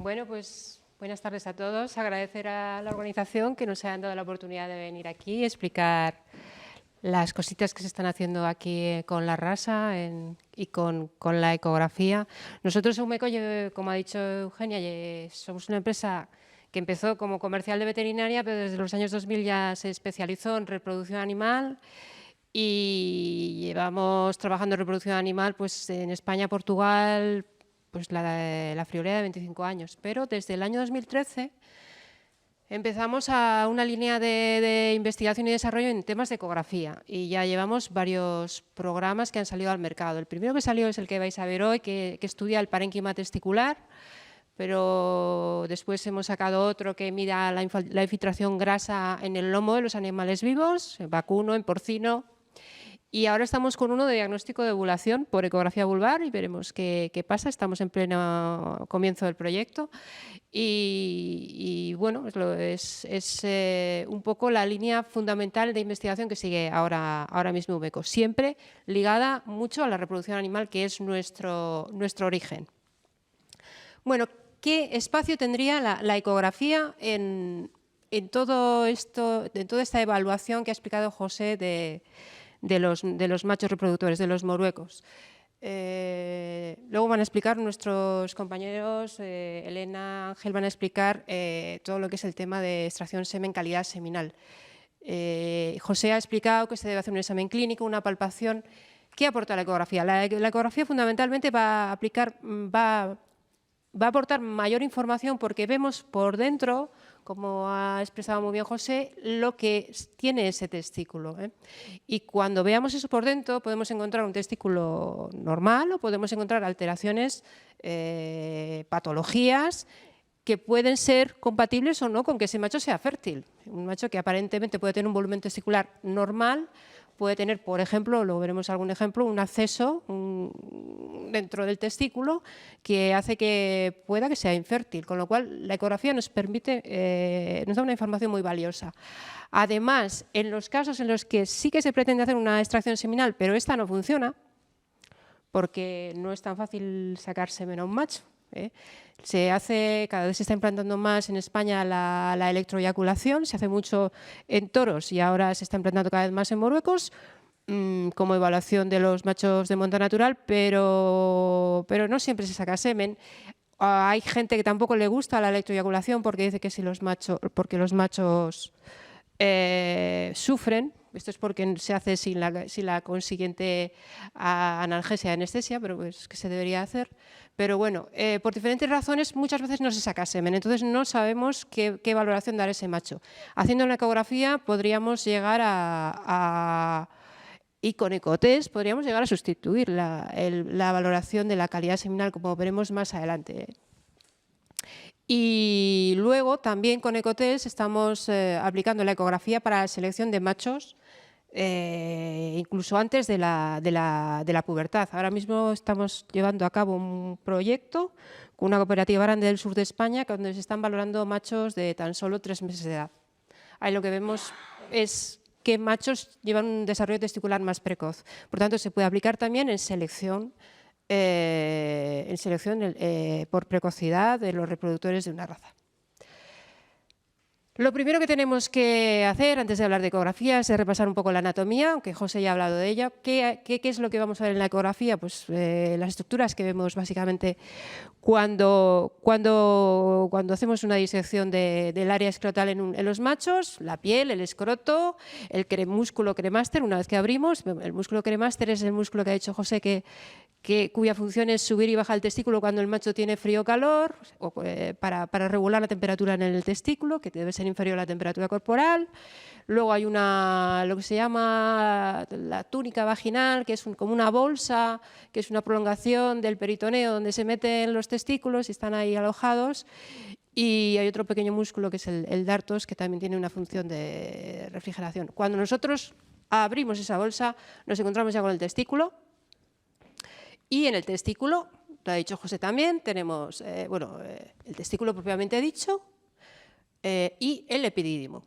Bueno, pues buenas tardes a todos. Agradecer a la organización que nos hayan dado la oportunidad de venir aquí y explicar las cositas que se están haciendo aquí con la rasa y con la ecografía. Nosotros en Umeco, como ha dicho Eugenia, somos una empresa que empezó como comercial de veterinaria, pero desde los años 2000 ya se especializó en reproducción animal y llevamos trabajando en reproducción animal pues, en España, Portugal, pues la friolera de 25 años. Pero desde el año 2013 empezamos a una línea de investigación y desarrollo en temas de ecografía y ya llevamos varios programas que han salido al mercado. El primero que salió es el que vais a ver hoy, que estudia el parénquima testicular, pero después hemos sacado otro que mira la infiltración grasa en el lomo de los animales vivos, en vacuno, en porcino. Y ahora estamos con uno de diagnóstico de ovulación por ecografía vulvar y veremos qué pasa. Estamos en pleno comienzo del proyecto y bueno, es un poco la línea fundamental de investigación que sigue ahora mismo Umeco, siempre ligada mucho a la reproducción animal, que es nuestro origen. Bueno, ¿qué espacio tendría la ecografía en todo esto, en toda esta evaluación que ha explicado José de los machos reproductores, de los moruecos? Luego van a explicar nuestros compañeros, Elena, Ángel, van a explicar todo lo que es el tema de extracción semen, calidad seminal. José ha explicado que se debe hacer un examen clínico, una palpación. ¿Qué aporta la ecografía? La ecografía fundamentalmente va a aportar mayor información porque vemos por dentro, como ha expresado muy bien José, lo que tiene ese testículo. Y cuando veamos eso por dentro podemos encontrar un testículo normal o podemos encontrar alteraciones, patologías que pueden ser compatibles o no con que ese macho sea fértil. Un macho que aparentemente puede tener un volumen testicular normal, puede tener, por ejemplo, luego veremos algún ejemplo, un acceso dentro del testículo que hace que pueda que sea infértil, con lo cual la ecografía nos permite, nos da una información muy valiosa. Además, en los casos en los que sí que se pretende hacer una extracción seminal, pero esta no funciona, porque no es tan fácil sacar semen a un macho, cada vez se está implantando más en España la electroeyaculación, se hace mucho en toros y ahora se está implantando cada vez más en moruecos como evaluación de los machos de monta natural, pero no siempre se saca semen. Hay gente que tampoco le gusta la electroeyaculación porque dice que porque los machos sufren. Esto es porque se hace sin la consiguiente analgesia, anestesia, pero es que se debería hacer. Pero bueno, por diferentes razones muchas veces no se saca semen, entonces no sabemos qué valoración dar a ese macho. Haciendo una ecografía podríamos llegar y con ecotest podríamos llegar a sustituir la valoración de la calidad seminal, como veremos más adelante. Y luego también con ecotest estamos aplicando la ecografía para la selección de machos incluso antes de la pubertad. Ahora mismo estamos llevando a cabo un proyecto con una cooperativa grande del sur de España donde se están valorando machos de tan solo 3 meses de edad. Ahí lo que vemos es que machos llevan un desarrollo testicular más precoz. Por tanto, se puede aplicar también en selección por precocidad de los reproductores de una raza. Lo primero que tenemos que hacer antes de hablar de ecografía es repasar un poco la anatomía, aunque José ya ha hablado de ella. ¿Qué es lo que vamos a ver en la ecografía? Pues las estructuras que vemos básicamente cuando hacemos una disección del área escrotal en los machos, la piel, el escroto, el músculo cremaster. Una vez que abrimos, el músculo cremaster es el músculo que ha dicho José cuya función es subir y bajar el testículo cuando el macho tiene frío o calor, para regular la temperatura en el testículo, que debe ser inferior a la temperatura corporal. Luego hay lo que se llama la túnica vaginal, que es como una bolsa, que es una prolongación del peritoneo donde se meten los testículos y están ahí alojados. Y hay otro pequeño músculo que es el dartos, que también tiene una función de refrigeración. Cuando nosotros abrimos esa bolsa, nos encontramos ya con el testículo. Y en el testículo, lo ha dicho José también, tenemos el testículo propiamente dicho y el epidídimo.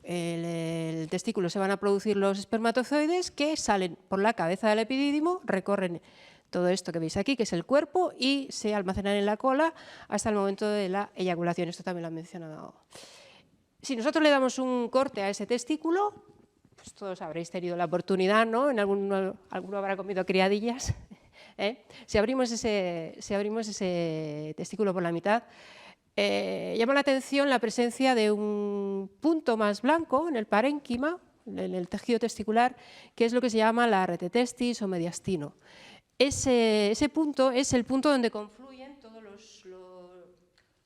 El testículo se van a producir los espermatozoides que salen por la cabeza del epidídimo, recorren todo esto que veis aquí, que es el cuerpo, y se almacenan en la cola hasta el momento de la eyaculación. Esto también lo han mencionado. Si nosotros le damos un corte a ese testículo, pues todos habréis tenido la oportunidad, ¿no? En alguno habrá comido criadillas. Si abrimos ese testículo por la mitad, llama la atención la presencia de un punto más blanco en el parénquima, en el tejido testicular, que es lo que se llama la retetestis o mediastino. Ese punto es el punto donde confluyen todos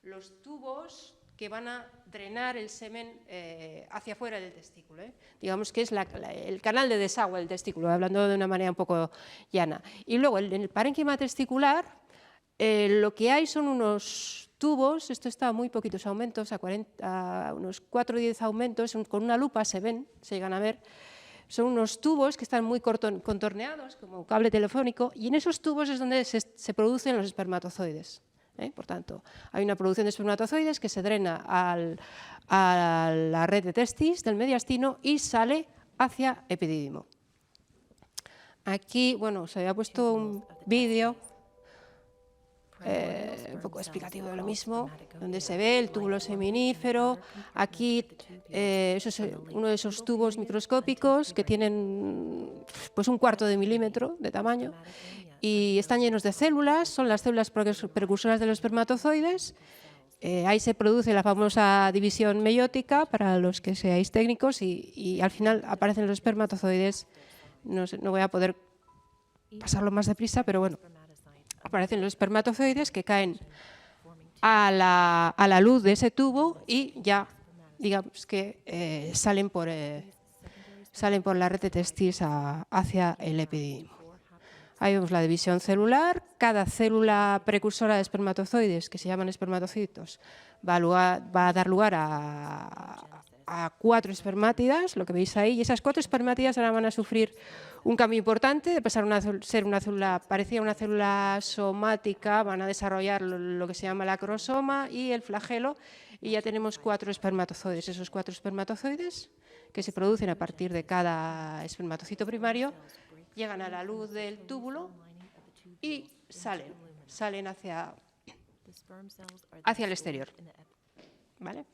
los tubos que van a drenar el semen hacia afuera del testículo. Digamos que es el canal de desagüe del testículo, hablando de una manera un poco llana. Y luego en el parénquima testicular lo que hay son unos tubos, esto está a muy poquitos aumentos, a unos 4 o 10 aumentos, con una lupa se llegan a ver. Son unos tubos que están muy contorneados, como un cable telefónico, y en esos tubos es donde se producen los espermatozoides. Por tanto, hay una producción de espermatozoides que se drena a la red de testis del mediastino y sale hacia epidídimo. Aquí, bueno, se había puesto un vídeo un poco explicativo de lo mismo, donde se ve el túbulo seminífero. Aquí eso es uno de esos tubos microscópicos que tienen pues, 1/4 de milímetro de tamaño y están llenos de células, son las células precursoras de los espermatozoides. Ahí se produce la famosa división meiótica, para los que seáis técnicos, y al final aparecen los espermatozoides. No voy a poder pasarlo más deprisa, pero bueno. Aparecen los espermatozoides que caen a la luz de ese tubo y ya, digamos que salen por la red de testis hacia el epidídimo. Ahí vemos la división celular. Cada célula precursora de espermatozoides, que se llaman espermatocitos, va a dar lugar a 4 espermátidas, lo que veis ahí, y esas 4 espermátidas ahora van a sufrir un cambio importante de pasar a ser una célula parecida a una célula somática, van a desarrollar lo que se llama el acrosoma y el flagelo, y ya tenemos 4 espermatozoides. Esos 4 espermatozoides, que se producen a partir de cada espermatocito primario, llegan a la luz del túbulo y salen hacia el exterior. ¿Vale?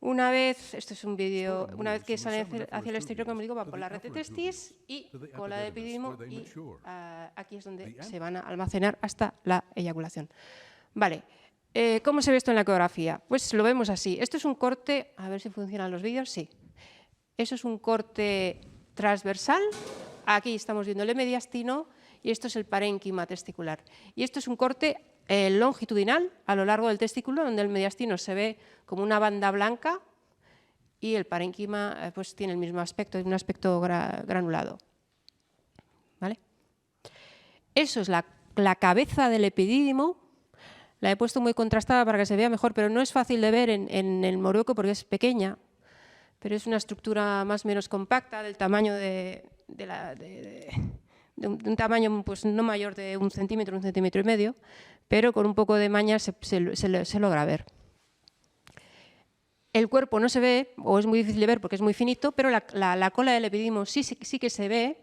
Una vez, esto es un vídeo, una vez que sale hacia el exterior, como digo, va por la red de testis y cola de epidídimo, y aquí es donde se van a almacenar hasta la eyaculación. Vale, ¿cómo se ve esto en la ecografía? Pues lo vemos así. Esto es un corte, a ver si funcionan los vídeos, sí. Eso es un corte transversal, aquí estamos viendo el mediastino y esto es el parénquima testicular. Y esto es un corte longitudinal a lo largo del testículo, donde el mediastino se ve como una banda blanca y el parénquima pues, tiene el mismo aspecto, un aspecto granulado. ¿Vale? Eso es la cabeza del epidídimo. La he puesto muy contrastada para que se vea mejor, pero no es fácil de ver en el morueco porque es pequeña, pero es una estructura más o menos compacta, del tamaño de un tamaño pues, no mayor de 1 centímetro, 1,5 centímetros, pero con un poco de maña se logra ver. El cuerpo no se ve, o es muy difícil de ver porque es muy finito, pero la cola del epidídimo sí que se ve,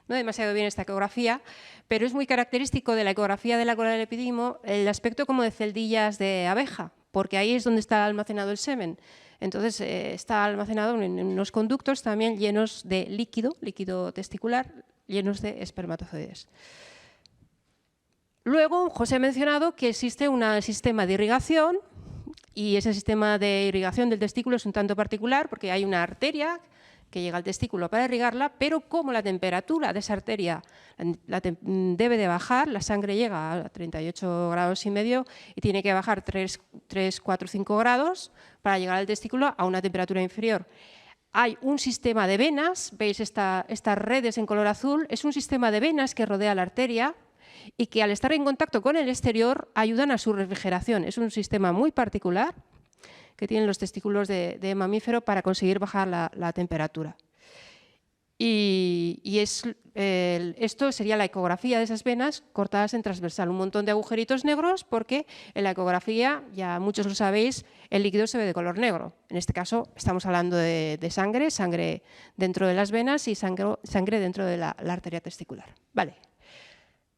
no demasiado bien esta ecografía, pero es muy característico de la ecografía de la cola del epidídimo el aspecto como de celdillas de abeja, porque ahí es donde está almacenado el semen. Entonces está almacenado en unos conductos también llenos de líquido testicular, llenos de espermatozoides. Luego, José ha mencionado que existe un sistema de irrigación, y ese sistema de irrigación del testículo es un tanto particular porque hay una arteria que llega al testículo para irrigarla, pero como la temperatura de esa arteria debe de bajar, la sangre llega a 38,5 grados y tiene que bajar 3, 4, 5 grados para llegar al testículo a una temperatura inferior. Hay un sistema de venas, veis estas redes en color azul, es un sistema de venas que rodea la arteria y que al estar en contacto con el exterior ayudan a su refrigeración. Es un sistema muy particular que tienen los testículos de mamífero para conseguir bajar la temperatura. Y esto sería la ecografía de esas venas cortadas en transversal. Un montón de agujeritos negros porque en la ecografía, ya muchos lo sabéis, el líquido se ve de color negro. En este caso estamos hablando de sangre dentro de las venas y sangre dentro de la arteria testicular. Vale.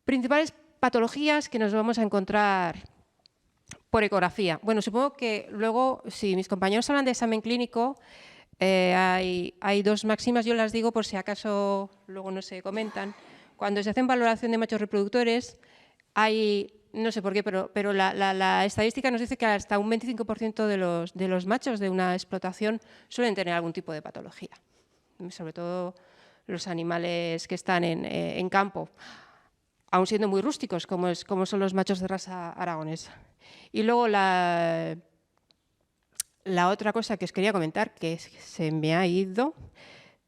Principales patologías que nos vamos a encontrar por ecografía. Bueno, supongo que luego, si mis compañeros hablan de examen clínico, hay dos máximas, yo las digo por si acaso luego no se comentan. Cuando se hacen valoración de machos reproductores, hay, no sé por qué, pero la estadística nos dice que hasta un 25% de los machos de una explotación suelen tener algún tipo de patología, sobre todo los animales que están en campo, aun siendo muy rústicos, como son los machos de raza aragonesa. Y luego la otra cosa que os quería comentar, que se me ha ido,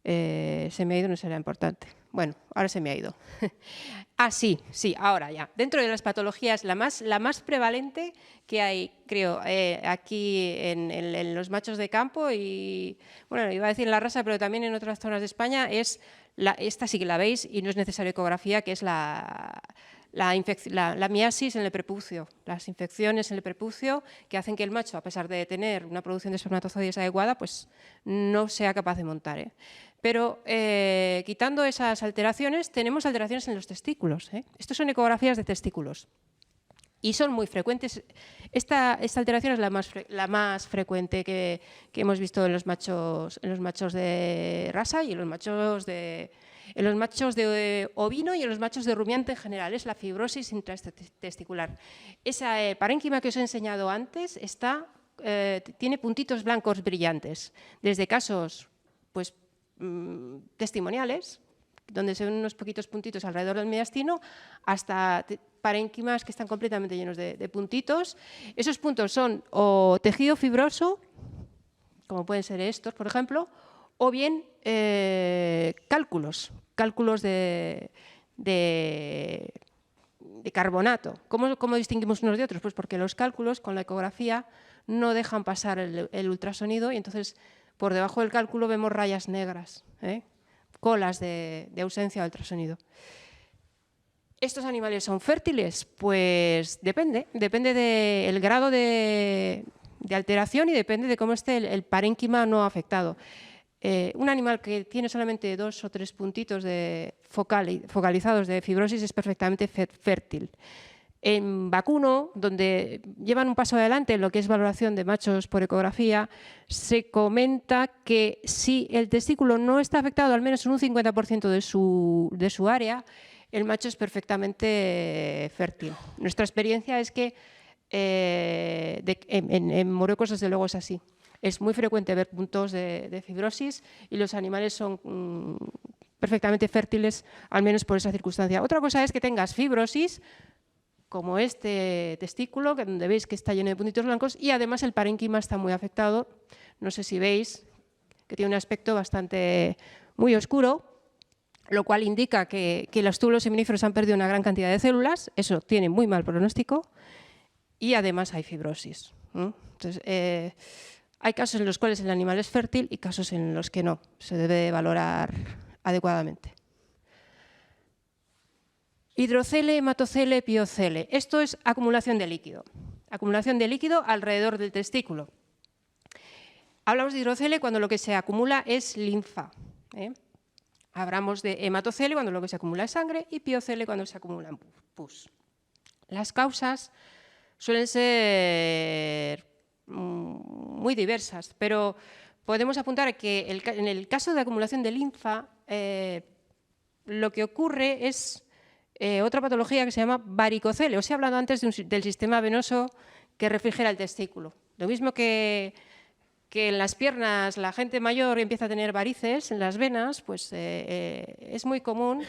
no será importante. Bueno, ahora se me ha ido. Sí, ahora ya. Dentro de las patologías, la más prevalente que hay, creo, aquí en los machos de campo y, bueno, iba a decir en la raza, pero también en otras zonas de España, es esta sí que la veis y no es necesaria ecografía, que es la miasis en el prepucio, las infecciones en el prepucio que hacen que el macho, a pesar de tener una producción de espermatozoides adecuada, pues no sea capaz de montar. Pero quitando esas alteraciones, tenemos alteraciones en los testículos. Estos son ecografías de testículos y son muy frecuentes. Esta alteración es la más frecuente que hemos visto en los machos de raza y en los machos de ovino y en los machos de rumiante en general, es la fibrosis intratesticular. Esa parénquima que os he enseñado antes tiene puntitos blancos brillantes, desde casos pues, testimoniales, donde se ven unos poquitos puntitos alrededor del mediastino, hasta parénquimas que están completamente llenos de puntitos. Esos puntos son o tejido fibroso, como pueden ser estos, por ejemplo, o bien cálculos de carbonato. ¿Cómo distinguimos unos de otros? Pues porque los cálculos con la ecografía no dejan pasar el ultrasonido y entonces por debajo del cálculo vemos rayas negras, colas de ausencia de ultrasonido. ¿Estos animales son fértiles? Pues depende del grado de alteración y depende de cómo esté el parénquima no afectado. Un animal que tiene solamente 2 o 3 puntitos focalizados de fibrosis es perfectamente fértil. En vacuno, donde llevan un paso adelante en lo que es valoración de machos por ecografía, se comenta que si el testículo no está afectado al menos en un 50% de su área, el macho es perfectamente fértil. Nuestra experiencia es que en moruecos desde luego es así. Es muy frecuente ver puntos de fibrosis y los animales son perfectamente fértiles, al menos por esa circunstancia. Otra cosa es que tengas fibrosis, como este testículo, donde veis que está lleno de puntitos blancos, y además el parénquima está muy afectado. No sé si veis que tiene un aspecto muy oscuro, lo cual indica que los túbulos seminíferos han perdido una gran cantidad de células. Eso tiene muy mal pronóstico y además hay fibrosis. Entonces, hay casos en los cuales el animal es fértil y casos en los que no. Se debe valorar adecuadamente. Hidrocele, hematocele, piocele. Esto es acumulación de líquido. Acumulación de líquido alrededor del testículo. Hablamos de hidrocele cuando lo que se acumula es linfa. Hablamos de hematocele cuando lo que se acumula es sangre y piocele cuando se acumula pus. Las causas suelen ser muy diversas, pero podemos apuntar que en el caso de acumulación de linfa, lo que ocurre es otra patología que se llama varicocele. Os he hablado antes del sistema venoso que refrigera el testículo. Lo mismo que en las piernas la gente mayor empieza a tener varices en las venas, pues es muy común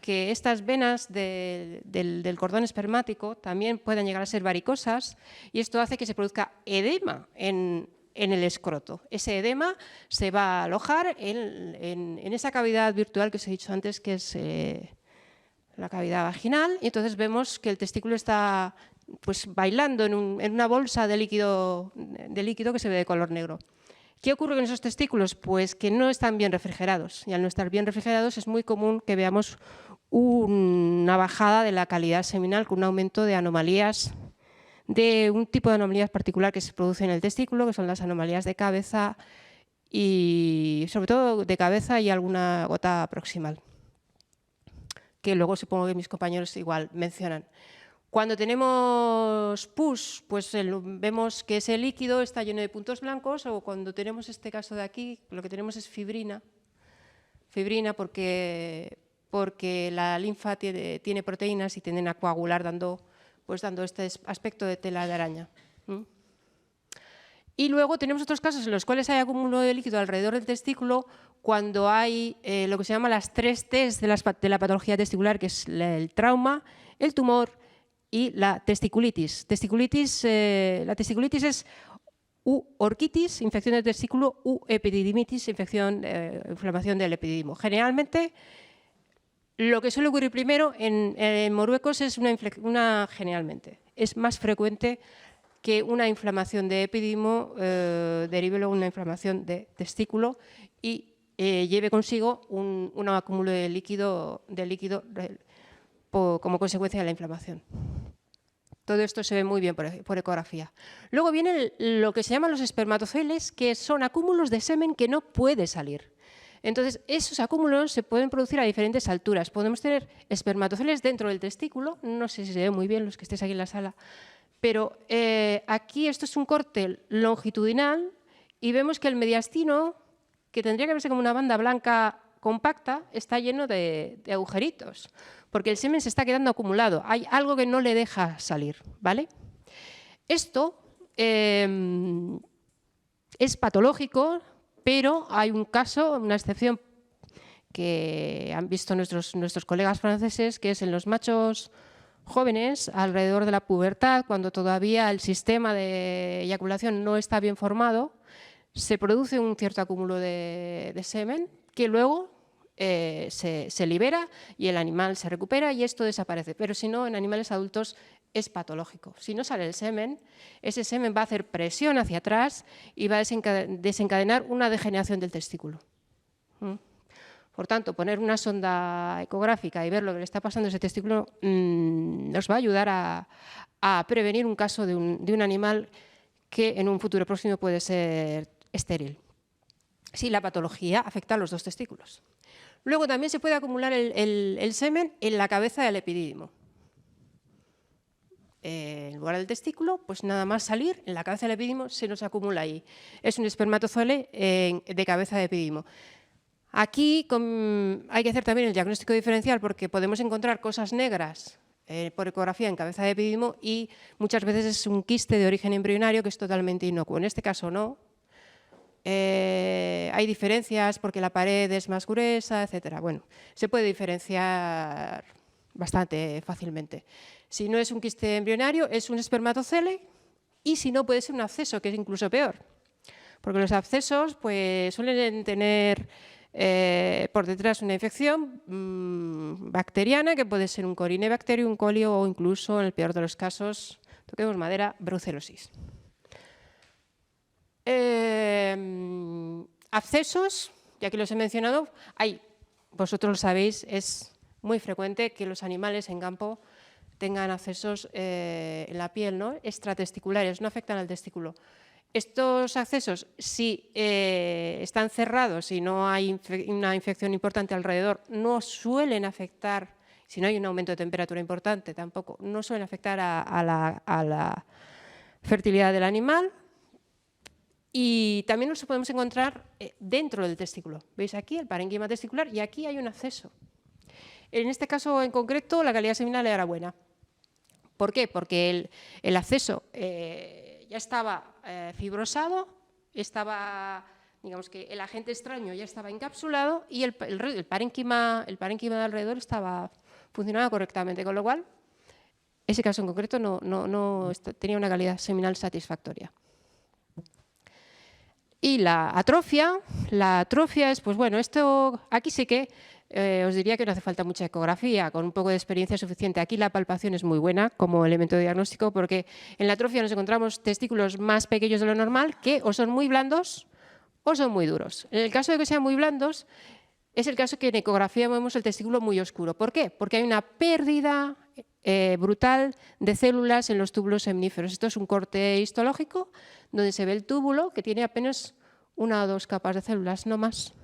que estas venas del cordón espermático también puedan llegar a ser varicosas y esto hace que se produzca edema en el escroto. Ese edema se va a alojar en esa cavidad virtual que os he dicho antes, que es la cavidad vaginal, y entonces vemos que el testículo está pues, bailando en una bolsa de líquido que se ve de color negro. ¿Qué ocurre con esos testículos? Pues que no están bien refrigerados, y al no estar bien refrigerados es muy común que veamos una bajada de la calidad seminal con un aumento de anomalías, de un tipo de anomalías particular que se produce en el testículo, que son las anomalías de cabeza y sobre todo de cabeza y alguna gota proximal. que luego supongo que mis compañeros igual mencionan. Cuando tenemos pus, pues vemos que ese líquido está lleno de puntos blancos, o cuando tenemos este caso de aquí, lo que tenemos es fibrina. Fibrina porque la linfa tiene proteínas y tienden a coagular dando este aspecto de tela de araña. Y luego tenemos otros casos en los cuales hay acúmulo de líquido alrededor del testículo cuando hay lo que se llama las 3 Ts de la patología testicular, que es el trauma, el tumor y la testiculitis. La testiculitis es U orquitis, infección del testículo, U epididimitis, inflamación del epididimo. Generalmente, lo que suele ocurrir primero en moruecos es generalmente, es más frecuente que una inflamación de epididimo derive luego una inflamación de testículo y lleve consigo un acúmulo de líquido como consecuencia de la inflamación. Todo esto se ve muy bien por ecografía. Luego viene lo que se llaman los espermatozoides, que son acúmulos de semen que no puede salir. Entonces, esos acúmulos se pueden producir a diferentes alturas. Podemos tener espermatozoides dentro del testículo, no sé si se ve muy bien los que estéis aquí en la sala, pero aquí esto es un corte longitudinal y vemos que el mediastino, que tendría que verse como una banda blanca compacta, está lleno de agujeritos, porque el semen se está quedando acumulado. Hay algo que no le deja salir, ¿vale? Esto es patológico, pero hay un caso, una excepción que han visto nuestros colegas franceses, que es en los machos jóvenes alrededor de la pubertad, cuando todavía el sistema de eyaculación no está bien formado, se produce un cierto acúmulo de semen que luego se libera y el animal se recupera y esto desaparece. Pero si no, en animales adultos es patológico. Si no sale el semen, ese semen va a hacer presión hacia atrás y va a desencadenar una degeneración del testículo. Por tanto, poner una sonda ecográfica y ver lo que le está pasando a ese testículo nos va a ayudar a prevenir un caso de un animal que en un futuro próximo puede ser estéril. Si la patología afecta a los 2 testículos. Luego también se puede acumular el semen en la cabeza del epidídimo. En lugar del testículo, pues nada más salir, en la cabeza del epidídimo se nos acumula ahí. Es un espermatozoide de cabeza de epidídimo. Aquí hay que hacer también el diagnóstico diferencial porque podemos encontrar cosas negras por ecografía en cabeza de epidídimo y muchas veces es un quiste de origen embrionario que es totalmente inocuo. En este caso no. Hay diferencias porque la pared es más gruesa, etc. Bueno, se puede diferenciar bastante fácilmente. Si no es un quiste embrionario, es un espermatocele y si no, puede ser un absceso, que es incluso peor. Porque los abscesos pues, suelen tener por detrás una infección bacteriana, que puede ser un Corynebacterium, un colio o incluso, en el peor de los casos, toquemos madera, brucelosis. Abscesos, ya que los he mencionado, vosotros lo sabéis, es muy frecuente que los animales en campo tengan abscesos en la piel, ¿no? Extratesticulares, no afectan al testículo. Estos abscesos, si están cerrados y no hay una infección importante alrededor, no suelen afectar, si no hay un aumento de temperatura importante tampoco, no suelen afectar a la fertilidad del animal. Y también nos podemos encontrar dentro del testículo. ¿Veis aquí el parénquima testicular? Y aquí hay un absceso. En este caso en concreto, la calidad seminal era buena. ¿Por qué? Porque el absceso ya estaba fibrosado, digamos que el agente extraño ya estaba encapsulado y el parénquima de alrededor funcionaba correctamente, con lo cual ese caso en concreto no tenía una calidad seminal satisfactoria. Y la atrofia es, pues bueno, esto aquí sí que os diría que no hace falta mucha ecografía, con un poco de experiencia suficiente. Aquí la palpación es muy buena como elemento de diagnóstico porque en la atrofia nos encontramos testículos más pequeños de lo normal que o son muy blandos o son muy duros. En el caso de que sean muy blandos, es el caso que en ecografía vemos el testículo muy oscuro. ¿Por qué? Porque hay una pérdida brutal de células en los túbulos semníferos. Esto es un corte histológico donde se ve el túbulo que tiene apenas 1 o 2 capas de células, no más.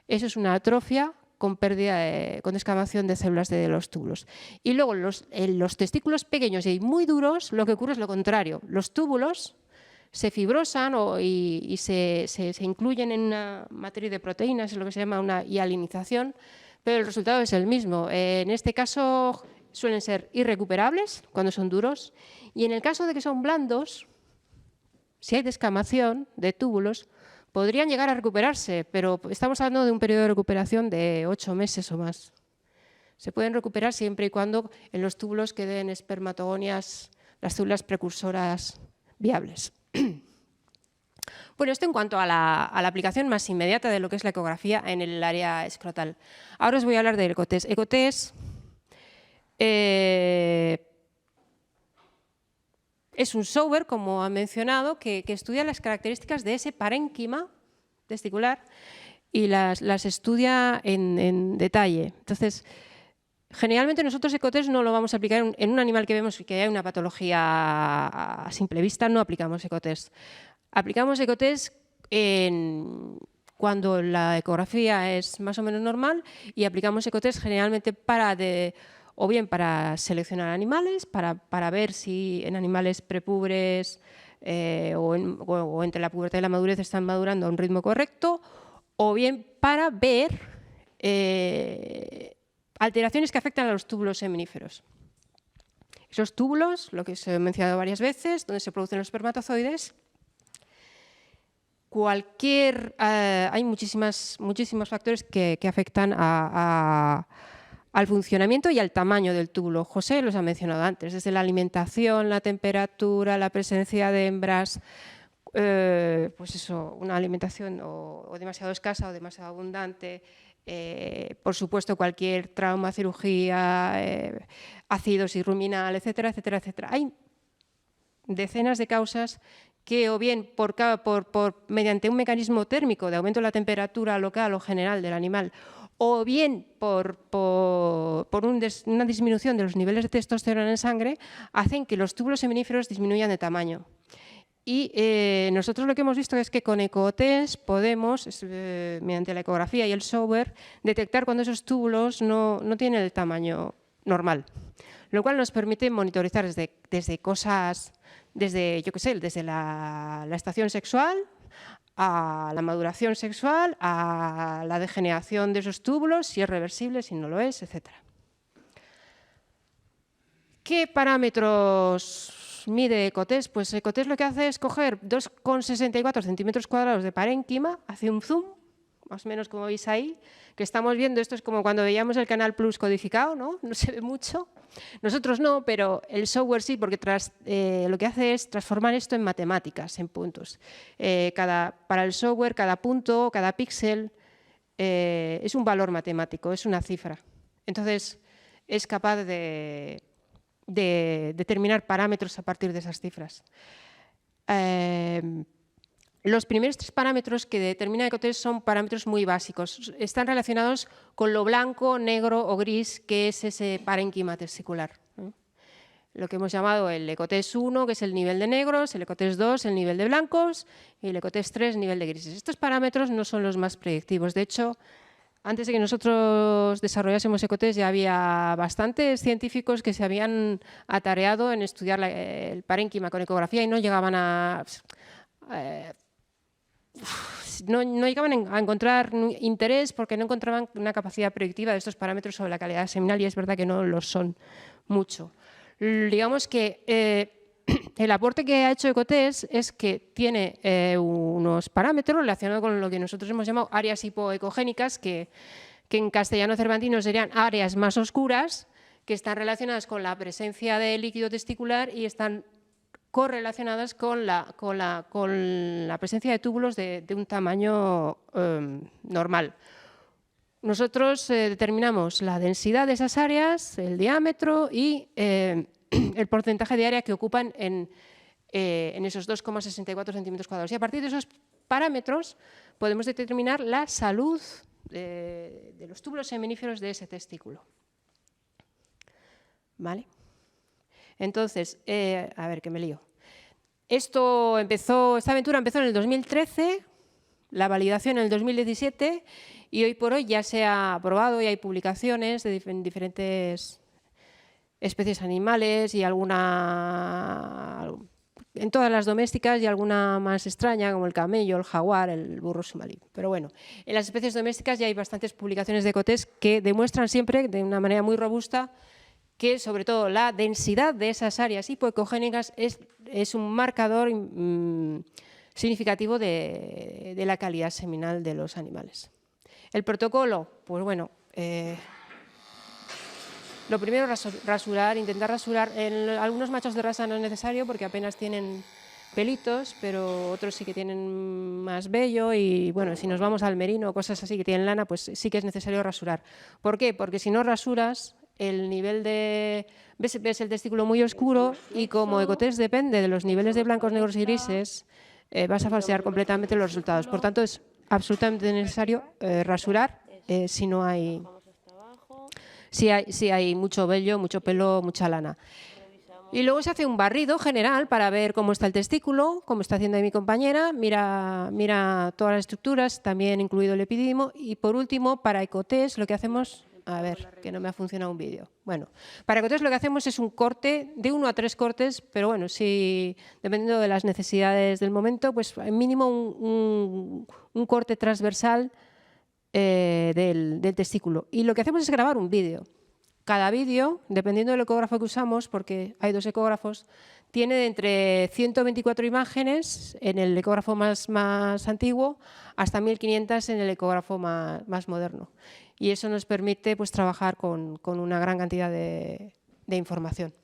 Eso es una atrofia con pérdida, con descamación de células de los túbulos. Y luego los testículos pequeños y muy duros, lo que ocurre es lo contrario. Los túbulos se fibrosan y se incluyen en una matriz de proteínas, es lo que se llama una hialinización, pero el resultado es el mismo. En este caso suelen ser irrecuperables cuando son duros, y en el caso de que son blandos, si hay descamación de túbulos, podrían llegar a recuperarse, pero estamos hablando de un periodo de recuperación de 8 meses o más. Se pueden recuperar siempre y cuando en los túbulos queden espermatogonias, las células precursoras viables. Bueno, esto en cuanto a la aplicación más inmediata de lo que es la ecografía en el área escrotal. Ahora os voy a hablar del ECOTEST. ECOTEST es un software, como ha mencionado, que estudia las características de ese parénquima testicular y las estudia en detalle. Entonces, generalmente nosotros ECOTEST no lo vamos a aplicar en un animal que vemos que hay una patología a simple vista, no aplicamos ECOTEST. Aplicamos ECOTEST cuando la ecografía es más o menos normal, y aplicamos ECOTEST generalmente o bien para seleccionar animales, para ver si en animales prepubres o entre la pubertad y la madurez están madurando a un ritmo correcto, o bien para ver alteraciones que afectan a los túbulos seminíferos. Esos túbulos, lo que se ha mencionado varias veces, donde se producen los espermatozoides, hay muchísimos factores que afectan al funcionamiento y al tamaño del túbulo. José los ha mencionado antes, desde la alimentación, la temperatura, la presencia de hembras, pues eso, una alimentación o demasiado escasa o demasiado abundante, por supuesto cualquier trauma, cirugía, acidosis ruminal, etcétera, etcétera, etcétera. Hay decenas de causas que o bien mediante un mecanismo térmico de aumento de la temperatura local o general del animal, o bien por una disminución de los niveles de testosterona en sangre, hacen que los túbulos seminíferos disminuyan de tamaño. Y nosotros lo que hemos visto es que con ECOTEST podemos, mediante la ecografía y el software, detectar cuando esos túbulos no tienen el tamaño normal, lo cual nos permite monitorizar desde cosas, yo qué sé, desde la estación sexual a la maduración sexual, a la degeneración de esos túbulos, si es reversible, si no lo es, etc. ¿Qué parámetros mide ECOTEST? Pues ECOTEST lo que hace es coger 2,64 centímetros cuadrados de parénquima, hace un zoom, más o menos como veis ahí, que estamos viendo. Esto es como cuando veíamos el Canal Plus codificado, ¿no? No se ve mucho. Nosotros no, pero el software sí, porque lo que hace es transformar esto en matemáticas, en puntos. Para el software, cada punto, cada píxel es un valor matemático, es una cifra. Entonces, es capaz de determinar parámetros a partir de esas cifras. Los primeros 3 parámetros que determina ECOTEST son parámetros muy básicos. Están relacionados con lo blanco, negro o gris, que es ese parénquima testicular. Lo que hemos llamado el ECOTEST 1, que es el nivel de negros, el ECOTEST 2, el nivel de blancos, y el ECOTEST 3, el nivel de grises. Estos parámetros no son los más predictivos. De hecho, antes de que nosotros desarrollásemos ECOTEST, ya había bastantes científicos que se habían atareado en estudiar el parénquima con ecografía y no llegaban a encontrar interés, porque no encontraban una capacidad predictiva de estos parámetros sobre la calidad seminal, y es verdad que no lo son mucho. Digamos que el aporte que ha hecho ECOTEST es que tiene unos parámetros relacionados con lo que nosotros hemos llamado áreas hipoecogénicas, que en castellano cervantino serían áreas más oscuras, que están relacionadas con la presencia de líquido testicular y están correlacionadas con la presencia de túbulos de un tamaño normal. Nosotros determinamos la densidad de esas áreas, el diámetro y el porcentaje de área que ocupan en esos 2,64 centímetros cuadrados. Y a partir de esos parámetros podemos determinar la salud de los túbulos seminíferos de ese testículo. ¿Vale? Entonces, a ver, que me lío. Esta aventura empezó en el 2013, la validación en el 2017 y hoy por hoy ya se ha aprobado y hay publicaciones de diferentes especies animales y alguna, en todas las domésticas y alguna más extraña como el camello, el jaguar, el burro somalí. Pero bueno, en las especies domésticas ya hay bastantes publicaciones de ECOTEST que demuestran siempre de una manera muy robusta que sobre todo la densidad de esas áreas hipoecogénicas es un marcador significativo de la calidad seminal de los animales. El protocolo, pues bueno, lo primero rasurar, intentar rasurar. En algunos machos de raza no es necesario porque apenas tienen pelitos, pero otros sí que tienen más vello y bueno, si nos vamos al merino o cosas así que tienen lana, pues sí que es necesario rasurar. ¿Por qué? Porque si no rasuras, el nivel de… ves el testículo muy oscuro y como ECOTEST depende de los niveles de blancos, negros y grises, vas a falsear completamente los resultados. Por tanto, es absolutamente necesario rasurar si no hay… Si hay mucho vello, mucho pelo, mucha lana. Y luego se hace un barrido general para ver cómo está el testículo, como está haciendo ahí mi compañera, mira todas las estructuras, también incluido el epidídimo. Y por último, para ECOTEST lo que hacemos… A ver, que no me ha funcionado un vídeo. Bueno, para ECOTEST lo que hacemos es un corte, de 1 a 3 cortes, pero bueno, si dependiendo de las necesidades del momento, pues mínimo un corte transversal del testículo. Y lo que hacemos es grabar un vídeo. Cada vídeo, dependiendo del ecógrafo que usamos, porque hay 2 ecógrafos, tiene de entre 124 imágenes en el ecógrafo más antiguo hasta 1500 en el ecógrafo más moderno. Y eso nos permite pues, trabajar con una gran cantidad de información.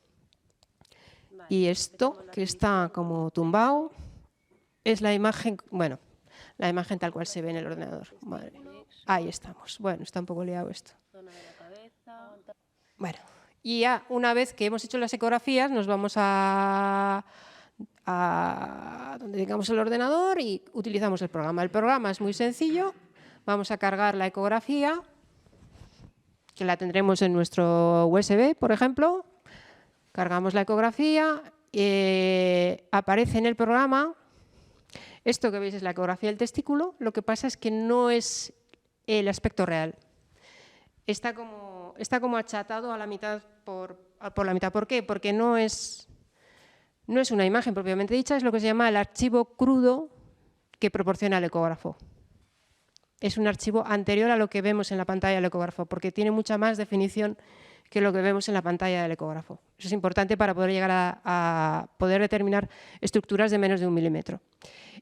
Y esto, que está como tumbado, es la imagen, bueno, la imagen tal cual se ve en el ordenador. Madre mía. Ahí estamos. Bueno, está un poco liado esto. Bueno, y ya una vez que hemos hecho las ecografías, nos vamos a donde tengamos el ordenador y utilizamos el programa. El programa es muy sencillo. Vamos a cargar la ecografía, que la tendremos en nuestro USB, por ejemplo. Cargamos la ecografía, aparece en el programa. Esto que veis es la ecografía del testículo. Lo que pasa es que no es el aspecto real. Está como achatado a la mitad por la mitad. ¿Por qué? Porque no es una imagen propiamente dicha, es lo que se llama el archivo crudo que proporciona el ecógrafo. Es un archivo anterior a lo que vemos en la pantalla del ecógrafo, porque tiene mucha más definición que lo que vemos en la pantalla del ecógrafo. Eso es importante para poder llegar a poder determinar estructuras de menos de 1 milímetro.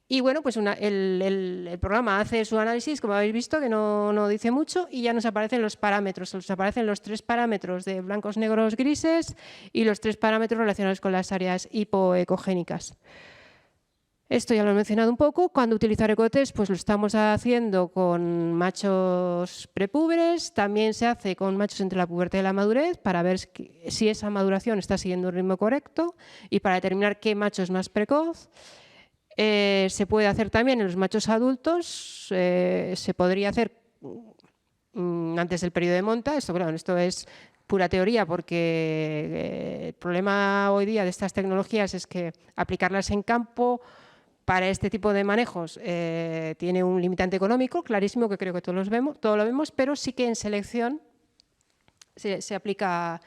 Y bueno, pues el programa hace su análisis, como habéis visto, que no dice mucho, y ya nos aparecen los parámetros. Nos aparecen los 3 parámetros de blancos, negros, grises y los 3 parámetros relacionados con las áreas hipoecogénicas. Esto ya lo he mencionado un poco. Cuando utilizar ECOTEST, pues lo estamos haciendo con machos prepúberes, también se hace con machos entre la pubertad y la madurez para ver si esa maduración está siguiendo un ritmo correcto y para determinar qué macho es más precoz. Se puede hacer también en los machos adultos, se podría hacer antes del periodo de monta. Esto es pura teoría porque el problema hoy día de estas tecnologías es que aplicarlas en campo para este tipo de manejos tiene un limitante económico, clarísimo, que creo que todos lo vemos, pero sí que en selección se aplica.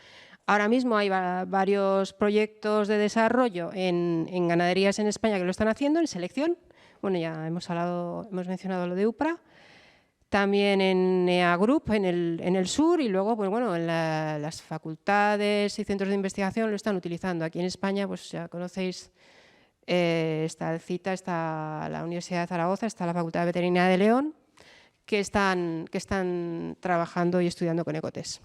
Ahora mismo hay varios proyectos de desarrollo en ganaderías en España que lo están haciendo en selección. Bueno, ya hemos mencionado lo de UPRA. También en EA Group, en el sur, y luego pues bueno, en las facultades y centros de investigación lo están utilizando. Aquí en España, pues ya conocéis esta cita, está la Universidad de Zaragoza, está la Facultad de Veterinaria de León, que están trabajando y estudiando con ECOTEST.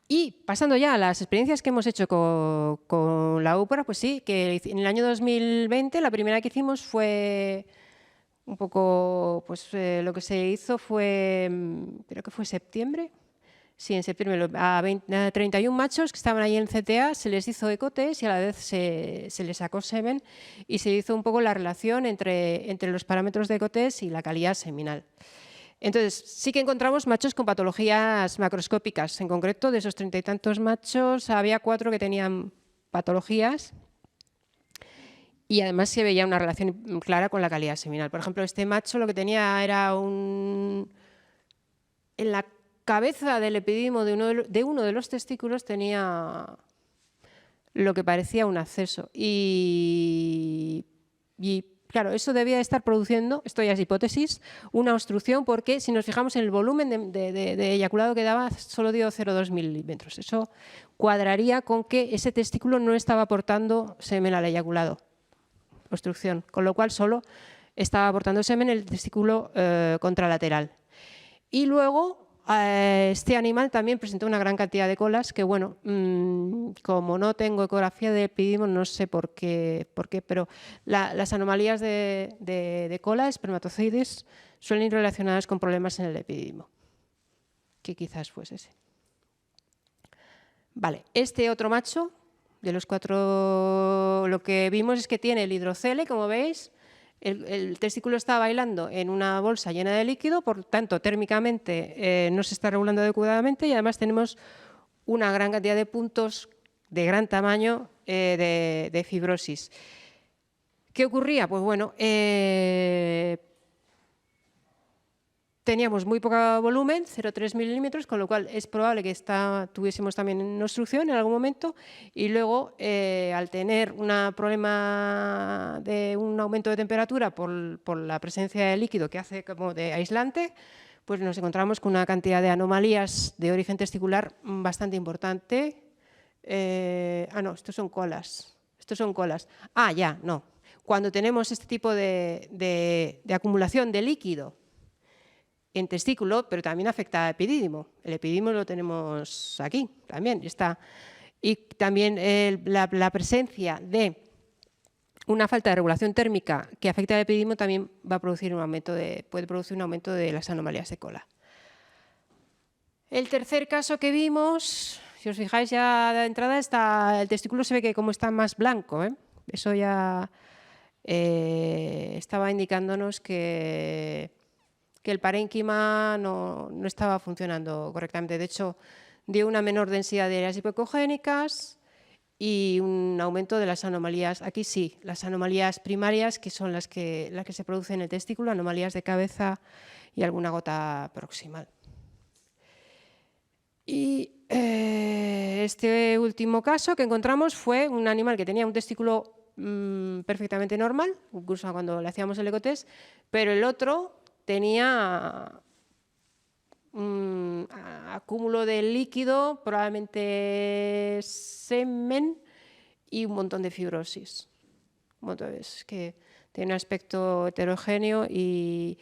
Y pasando ya a las experiencias que hemos hecho con la UPRA, pues sí, que en el año 2020 la primera que hicimos fue un poco, pues lo que se hizo fue, creo que fue septiembre. Sí, en septiembre a 31 machos que estaban ahí en CTA se les hizo ECOTEST y a la vez se les sacó semen y se hizo un poco la relación entre los parámetros de ECOTEST y la calidad seminal. Entonces, sí que encontramos machos con patologías macroscópicas. En concreto, de esos 30 y tantos machos, había 4 que tenían patologías. y además se veía una relación clara con la calidad seminal. Por ejemplo, este macho lo que tenía era en la cabeza del epidimo de uno de los testículos tenía lo que parecía un absceso. Y claro, eso debía estar produciendo, esto ya es hipótesis, una obstrucción, porque si nos fijamos en el volumen de eyaculado que daba, solo dio 0,2 milímetros. Eso cuadraría con que ese testículo no estaba aportando semen al eyaculado, obstrucción, con lo cual solo estaba aportando semen el testículo contralateral. Y luego este animal también presentó una gran cantidad de colas que, bueno, como no tengo ecografía de epidimo, no sé por qué, pero las anomalías de cola, espermatozoides, suelen ir relacionadas con problemas en el epidimo, que quizás fuese ese. Vale, este otro macho, de los 4, lo que vimos es que tiene el hidrocele, como veis. El testículo está bailando en una bolsa llena de líquido, por tanto, térmicamente no se está regulando adecuadamente y además tenemos una gran cantidad de puntos de gran tamaño de fibrosis. ¿Qué ocurría? Pues bueno, teníamos muy poco volumen, 0,3 milímetros, con lo cual es probable que tuviésemos también una obstrucción en algún momento y luego al tener un problema de un aumento de temperatura por la presencia de líquido que hace como de aislante, pues nos encontramos con una cantidad de anomalías de origen testicular bastante importante. No, estos son colas. Ya, no. Cuando tenemos este tipo de acumulación de líquido en testículo, pero también afecta al epidídimo. El epidídimo lo tenemos aquí también. Está. Y también la presencia de una falta de regulación térmica que afecta al epidídimo también va a producir puede producir un aumento de las anomalías de cola. El tercer caso que vimos, si os fijáis ya de entrada, el testículo se ve que como está más blanco, eso ya estaba indicándonos que el parénquima no estaba funcionando correctamente. De hecho, dio una menor densidad de áreas hipocogénicas y un aumento de las anomalías. Aquí sí, las anomalías primarias, que son las que se producen en el testículo, anomalías de cabeza y alguna gota proximal. Y este último caso que encontramos fue un animal que tenía un testículo perfectamente normal, incluso cuando le hacíamos el ecotest, pero el otro tenía un acúmulo de líquido, probablemente semen y un montón de fibrosis. Es que tiene un aspecto heterogéneo y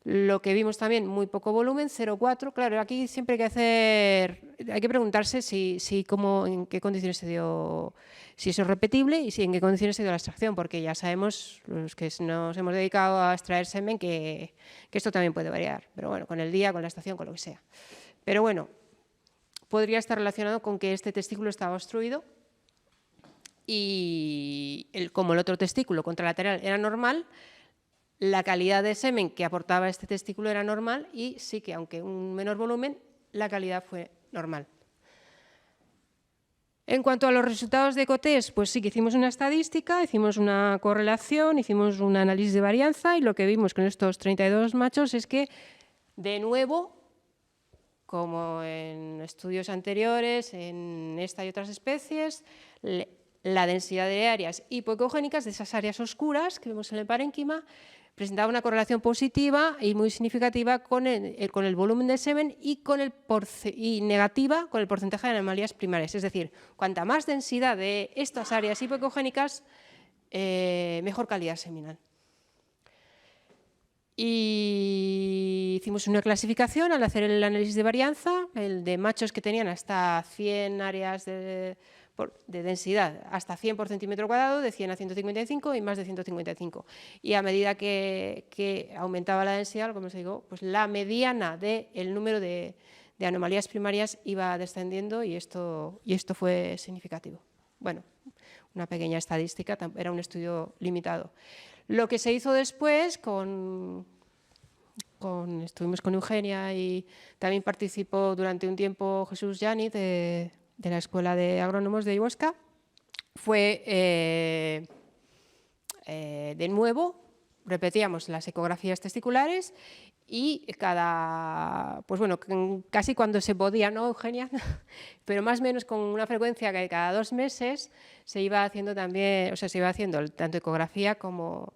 lo que vimos también, muy poco volumen, 0,4. Claro, aquí siempre hay que preguntarse en qué condiciones se dio, si eso es repetible y en qué condiciones se dio la extracción, porque ya sabemos, los que nos hemos dedicado a extraer semen, que esto también puede variar. Pero bueno, con el día, con la estación, con lo que sea. Pero bueno, podría estar relacionado con que este testículo estaba obstruido y como el otro testículo contralateral era normal, la calidad de semen que aportaba este testículo era normal y sí que, aunque un menor volumen, la calidad fue normal. En cuanto a los resultados de ecotest, pues sí que hicimos una estadística, hicimos una correlación, hicimos un análisis de varianza y lo que vimos con estos 32 machos es que, de nuevo, como en estudios anteriores, en esta y otras especies, la densidad de áreas hipocogénicas, de esas áreas oscuras que vemos en el parénquima, presentaba una correlación positiva y muy significativa con el volumen de semen y negativa con el porcentaje de anomalías primarias. Es decir, cuanta más densidad de estas áreas hipocogénicas, mejor calidad seminal. Y hicimos una clasificación al hacer el análisis de varianza, el de machos que tenían hasta 100 áreas de densidad, hasta 100 por centímetro cuadrado, de 100 a 155 y más de 155. Y a medida que aumentaba la densidad, como os digo, pues la mediana del número de anomalías primarias iba descendiendo y esto fue significativo. Bueno, una pequeña estadística, era un estudio limitado. Lo que se hizo después, estuvimos con Eugenia y también participó durante un tiempo Jesús Yáñez de la Escuela de Agrónomos de Ihuesca, fue de nuevo, repetíamos las ecografías testiculares y pues bueno, casi cuando se podía, ¿no, Eugenia? Pero más o menos con una frecuencia que cada 2 meses se iba haciendo también, o sea, se iba haciendo tanto ecografía como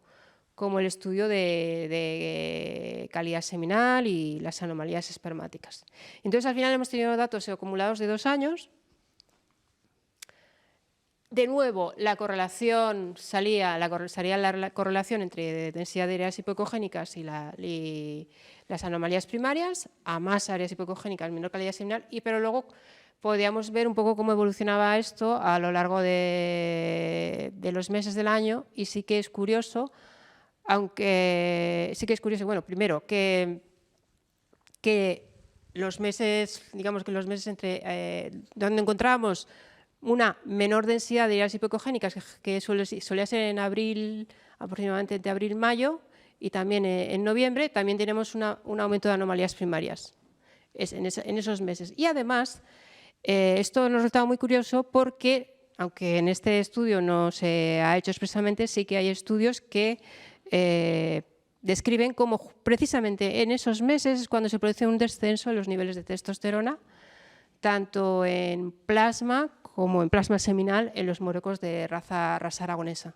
el estudio de calidad seminal y las anomalías espermáticas. Entonces, al final hemos tenido datos acumulados de 2 años. De nuevo, la correlación salía la correlación entre densidad de áreas hipocogénicas y las anomalías primarias, a más áreas hipocogénicas, menor calidad seminal, pero luego podíamos ver un poco cómo evolucionaba esto a lo largo de los meses del año, y sí que es curioso, bueno, primero que los meses, digamos que los meses entre donde encontrábamos una menor densidad de áreas hipocogénicas, que solía ser en abril, aproximadamente entre abril-mayo, y también en noviembre, también tenemos un aumento de anomalías primarias en esos meses. Y además, esto nos resultaba muy curioso porque, aunque en este estudio no se ha hecho expresamente, sí que hay estudios que describen cómo precisamente en esos meses es cuando se produce un descenso en los niveles de testosterona, tanto en plasma como en plasma seminal en los morecos de raza aragonesa.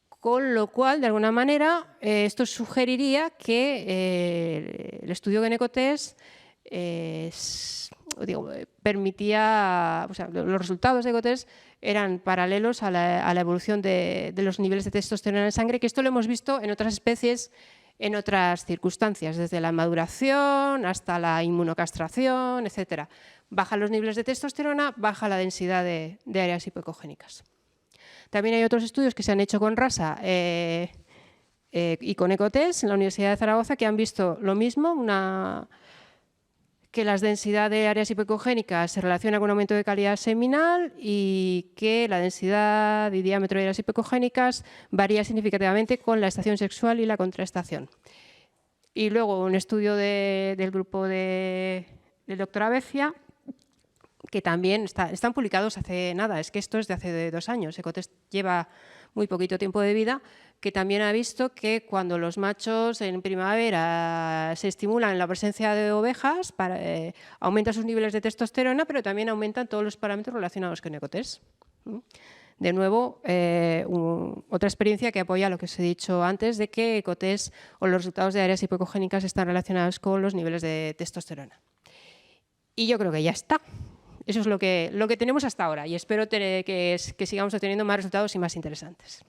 Con lo cual, de alguna manera, esto sugeriría que el estudio de Genecotest permitía, o sea, los resultados de Genecotest eran paralelos a la evolución de los niveles de testosterona en sangre, que esto lo hemos visto en otras especies, en otras circunstancias, desde la maduración hasta la inmunocastración, etcétera. Bajan los niveles de testosterona, baja la densidad de áreas hipocogénicas. También hay otros estudios que se han hecho con RASA y con Ecotest en la Universidad de Zaragoza, que han visto lo mismo, que la densidad de áreas hipocogénicas se relaciona con un aumento de calidad seminal y que la densidad y diámetro de áreas hipocogénicas varía significativamente con la estación sexual y la contraestación. Y luego un estudio del grupo del doctor Abecia, que también están publicados hace nada, es que esto es de hace 2 años, Ecotest lleva muy poquito tiempo de vida, que también ha visto que cuando los machos en primavera se estimulan la presencia de ovejas, aumentan sus niveles de testosterona, pero también aumentan todos los parámetros relacionados con Ecotest. De nuevo, otra experiencia que apoya lo que os he dicho antes, de que Ecotest o los resultados de áreas hipocogénicas están relacionados con los niveles de testosterona. Y yo creo que ya está. Eso es lo que tenemos hasta ahora, y espero que sigamos obteniendo más resultados y más interesantes.